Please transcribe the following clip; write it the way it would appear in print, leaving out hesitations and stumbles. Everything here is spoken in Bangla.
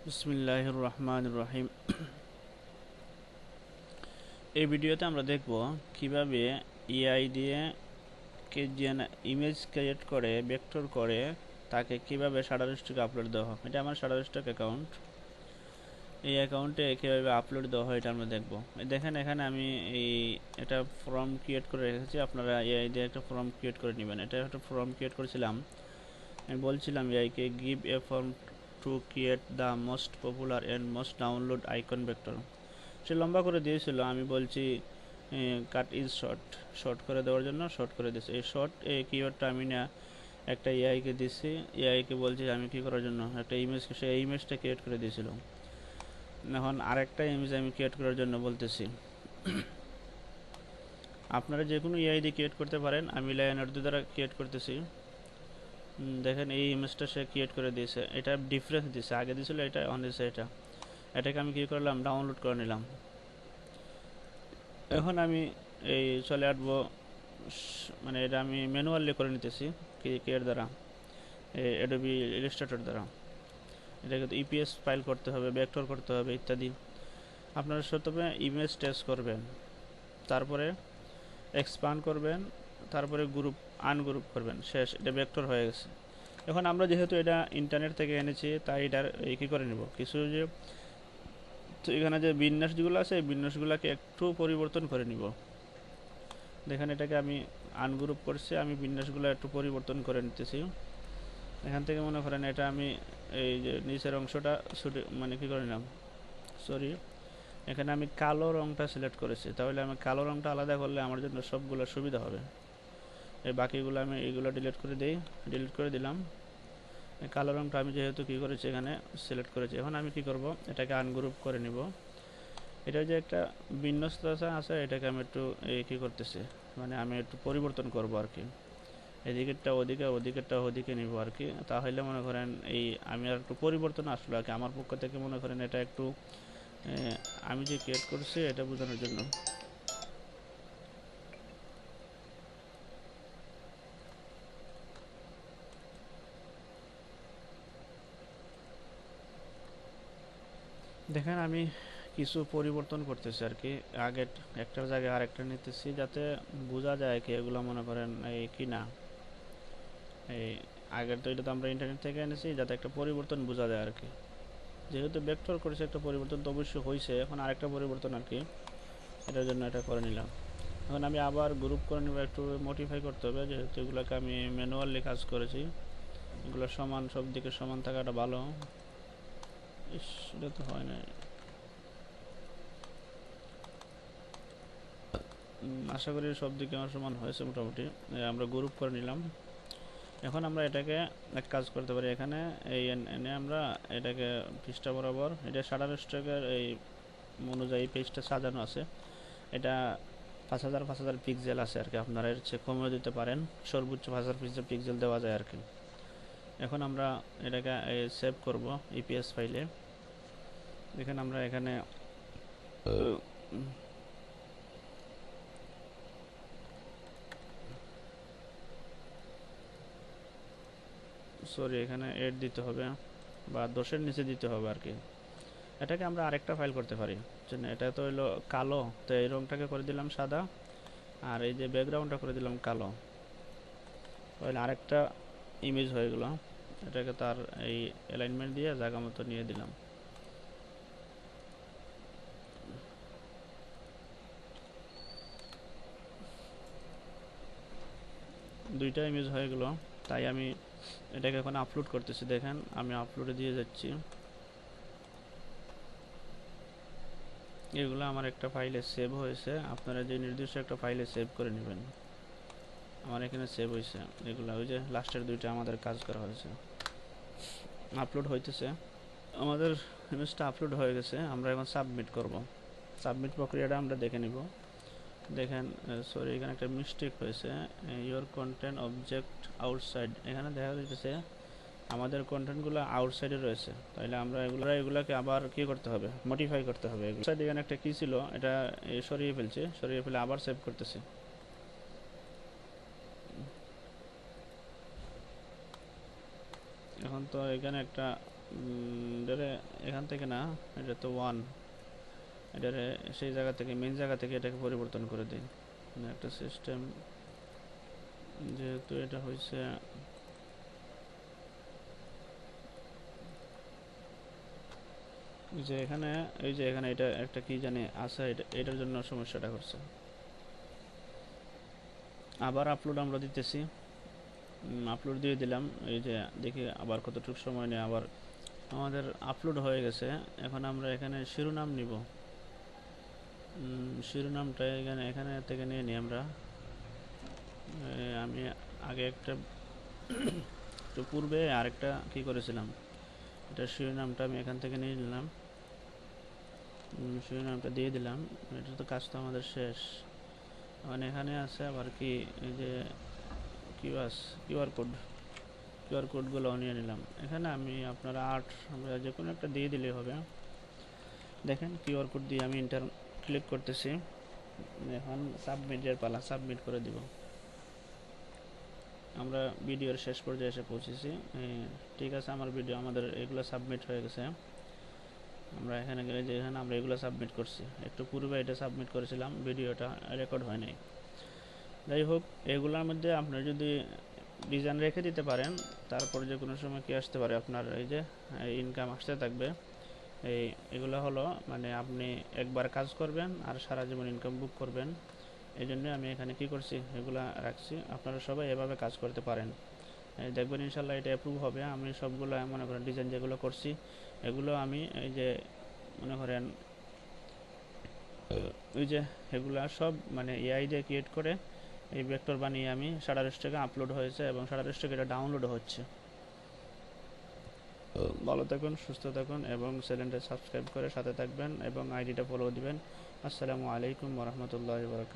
বিসমিল্লাহির রহমানির রহিম। এই ভিডিওতে আমরা দেখব কিভাবে এআই দিয়ে ইমেজ ক্রিয়েট করে ভেক্টর করে তাকে কিভাবে শাটারস্টকে আপলোড দেওয়া হয়। এটা আমার শাটারস্টক অ্যাকাউন্ট। এই অ্যাকাউন্টে কীভাবে আপলোড দেওয়া হয় এটা আমরা দেখব। দেখেন এখানে আমি একটা ফর্ম ক্রিয়েট করে রেখেছি। আপনারা এআই দিয়ে একটা ফর্ম ক্রিয়েট করে নেবেন। এটা একটা ফর্ম ক্রিয়েট করেছিলাম। আমি বলছিলাম এআইকে give a form to create the most popular and most download icon vector. সে লম্বা করে দিয়েছিল, আমি বলছি কাট ইজ শর্ট, শর্ট করে দেওয়ার জন্য শর্ট করে দিয়েছি। এই শর্ট এই কিওয়ার্ডটা আমি না একটা এআইকে দিচ্ছি। এআইকে বলছি আমি কী করার জন্য একটা ইমেজ, সে ইমেজটা ক্রিয়েট করে দিয়েছিল। এখন আরেকটা ইমেজ আমি ক্রিয়েট করার জন্য বলতেছি। আপনারা যে কোনো এআই দিয়ে ক্রিয়েট করতে পারেন, আমি লায়নার্দো দ্বারা ক্রিয়েট করতেছি। দেখেন এই ইমেজটা সে ক্রিয়েট করে দিয়েছে। এটা ডিফারেন্স দিয়েছে, আগে দিয়েছিল এটা, অন দিয়েছে এটা। এটাকে আমি কী করলাম, ডাউনলোড করে নিলাম। এখন আমি চলে আসবো, মানে এটা আমি ম্যানুয়ালি করে নিতেছি এর দ্বারা, অ্যাডোবি ইলাস্ট্রেটর দ্বারা। এটাকে তো ইপিএস ফাইল করতে হবে, ভেক্টর করতে হবে ইত্যাদি। আপনারা প্রথমে ইমেজ টেস্ট করবেন, তারপরে এক্সপান্ড করবেন, তারপরে গ্রুপ আনগ্রুপ করবেন, শেষ। এটা ভেক্টর হয়ে গেছে। এখন আমরা যেহেতু এটা ইন্টারনেট থেকে এনেছি, তাই এটার কী করে নেব কিছু, যে তো এখানে যে বিন্যাসগুলো আছে এই বিন্যাসগুলোকে একটু পরিবর্তন করে নিব। দেখেন এটাকে আমি আনগ্রুপ করছি, আমি বিন্যাসগুলো একটু পরিবর্তন করে নিতেছি। এখান থেকে মনে করেন এটা আমি এই যে নিচের অংশটা মানে কী করে নিলাম, সরি, এখানে আমি কালো রঙটা সিলেক্ট করেছি। তাহলে আমি কালো রঙটা আলাদা করলে আমার জন্য সবগুলো সুবিধা হবে। এই বাকিগুলো আমি এইগুলো ডিলিট করে দিই, ডিলিট করে দিলাম। কালো রঙটা আমি যেহেতু কী করেছি এখানে সিলেক্ট করেছি। এখন আমি কি করব, এটাকে আনগ্রুপ করে নিব। এটা যে একটা বিন্যস্ত আছে, এটাকে আমি একটু কী করতেছি, মানে আমি একটু পরিবর্তন করব আর কি। এদিকেরটা ওদিকে, ওদিকেরটা ওদিকে নিব আর কি। তাহলে মনে করেন আমি আর একটু পরিবর্তন আসলো আর কি আমার পক্ষ থেকে। মনে করেন এটা একটু আমি যে ক্রিয়েট করছি এটা বোঝানোর জন্য। দেখেন আমি কিছু পরিবর্তন করতেছি আর কি। আগের একটার জায়গায় আরেকটা নিতেছি, যাতে বোঝা যায় কি এগুলো মনে করেন কি না। এই আগের তো এটা তো আমরা ইন্টারনেট থেকে এনেছি, যাতে একটা পরিবর্তন বোঝা যায় আর কি। যেহেতু ভেক্টর করেছে, একটা পরিবর্তন তো অবশ্যই হয়েছে। এখন আরেকটা পরিবর্তন আর কি, এটার জন্য এটা করে নিলাম। এখন আমি আবার গ্রুপ করে নেব, একটু মডিফাই করতে হবে, যেহেতু এগুলোকে আমি ম্যানুয়ালি কাজ করেছি। এগুলো সমান, সব দিকে সমান থাকাটা ভালো। এটা তো হয় না, আশা করি সব দিকে আমার সমান হয়েছে মোটামুটি। আমরা গ্রুপ করে নিলাম। এখন আমরা এটাকে এক কাজ করতে পারি, এখানে এনে আমরা এটাকে পৃষ্ঠা বরাবর, এটা শাটার স্ট্রোকের অনুযায়ী পেজটা সাজানো আছে। এটা 5000 পিক্সেল আছে আর কি। আপনারা এর চেয়ে কমেও দিতে পারেন, সর্বোচ্চ 5000 পিক্সেল দেওয়া যায় আর কি। এখন আমরা এটাকে সেভ করব ইপিএস ফাইলে। দেখেন আমরা এখানে সরি, এখানে 8 দিতে হবে বা 10-এর নিচে দিতে হবে আর কি। এটাকে আমরা আরেকটা ফাইল করতে পারি। এটা তো হলো কালো, তো এই রঙটাকে করে দিলাম সাদা, আর এই যে ব্যাকগ্রাউন্ডটা করে দিলাম কালো। তাহলে আরেকটা ইমেজ হয়ে গেল। এটাকে তার এই অ্যালাইনমেন্ট দিয়ে জায়গা মতো নিয়ে দিলাম। দুইটা ইমেজ হয়ে গেল। তাই আমি এটাকে এখন আপলোড করতেছি। দেখেন আমি আপলোডে দিয়ে যাচ্ছি। এগুলো আমার একটা ফাইলে সেভ হয়েছে। আপনারা যে নির্দিষ্ট একটা ফাইলে সেভ করে নেবেন। আমার এখানে সেভ হয়েছে এগুলো, ওই যে লাস্টের দুইটা আমাদের কাজ করা হয়েছে। আপলোড হইতেছে, আমাদের ইমেজটা আপলোড হয়ে গেছে। আমরা এখন সাবমিট করব। সাবমিট প্রক্রিয়াটা আমরা দেখে নিব। দেখেন সরি, এখানে একটা মিস্টেক হয়েছে। ইওর কন্টেন্ট অবজেক্ট আউটসাইড, এখানে দেখা যাচ্ছে আমাদের কন্টেন্টগুলো আউটসাইডে রয়েছে। তাহলে আমরা এগুলাকে আবার কি করতে হবে, মডিফাই করতে হবে। এখানে একটা কি ছিল, এটা সরিয়ে ফেলছি। সরিয়ে ফেলে আবার সেভ করতেছি। এখন তো এখানে একটা এটারে এখান থেকে না, এটা তো 1, এটারে সেই জায়গা থেকে মেন জায়গা থেকে এটাকে পরিবর্তন করে দিই। একটা সিস্টেম যেহেতু এটা হয়েছে যে এখানে এই যে এখানে এটা একটা কি জানি আছে, এটার জন্য সমস্যাটা করছে। আবার আপলোড আমরা দিতেছি, আপলোড দিয়ে দিলাম। এই যে দেখি আবার কতটুকু সময় নেই, আবার আমাদের আপলোড হয়ে গেছে। এখন আমরা এখানে শিরোনাম নিব, শিরোনামটা এখানে এখানে থেকে নিয়ে নিই আমরা। আমি আগে একটা একটু পূর্বে আরেকটা কি করেছিলাম, এটা শিরোনামটা আমি এখান থেকে নিয়ে নিলাম, শিরোনামটা দিয়ে দিলাম। এটা তো কাজ তো আমাদের শেষ। এখন এখানে আছে আবার কি, এই যে কিউআর কোড, কিউআর কোডগুলো নিয়ে নিলাম। এখানে আমি আপনারা আমরা যে কোনো একটা দিয়ে দিলেই হবে। দেখেন কিউআর কোড দিয়ে আমি ইন্টার ক্লিক করতেছি। এখন সাবমিটের পালা, সাবমিট করে দিব। আমরা ভিডিওর শেষ পর্যায়ে এসে পৌঁছেছি। ঠিক আছে, আমার ভিডিও আমাদের এগুলো সাবমিট হয়ে গেছে। আমরা এখানে গেলে যে এখানে আমরা এগুলো সাবমিট করছি, একটু পূর্বে এটা সাবমিট করেছিলাম, ভিডিওটা রেকর্ড হয় নাই। যাই হোক, এগুলোর মধ্যে আপনি যদি ডিজাইন রেখে দিতে পারেন, তারপর যে কোনো সময় কি আসতে পারে আপনার এই যে ইনকাম আসতে থাকবে। এগুলো হলো মানে আপনি একবার কাজ করবেন আর সারা জীবন ইনকাম বুক করবেন। এই জন্য আমি এখানে কি করছি, এগুলো রাখছি। আপনারা সবাই এভাবে কাজ করতে পারেন, দেখবেন ইনশাল্লাহ এটা অ্যাপ্রুভ হবে। আমি সবগুলো মনে করেন ডিজাইন যেগুলো করছি, এগুলো আমি এই যে মনে করেন ওই যে এগুলা সব মানে এআই দিয়ে ক্রিয়েট করে এই ভেক্টর বানিয়ে আমি শাটারস্টকে আপলোড হয়েছে এবং শাটারস্টকে এটা ডাউনলোড হচ্ছে। ভালো থাকুন, সুস্থ থাকুন এবং চ্যানেলটা সাবস্ক্রাইব করে সাথে থাকবেন এবং আইডিটা ফলো দিবেন। আসসালামু আলাইকুম ওয়া রাহমাতুল্লাহি ওয়া বারাকাতুহু।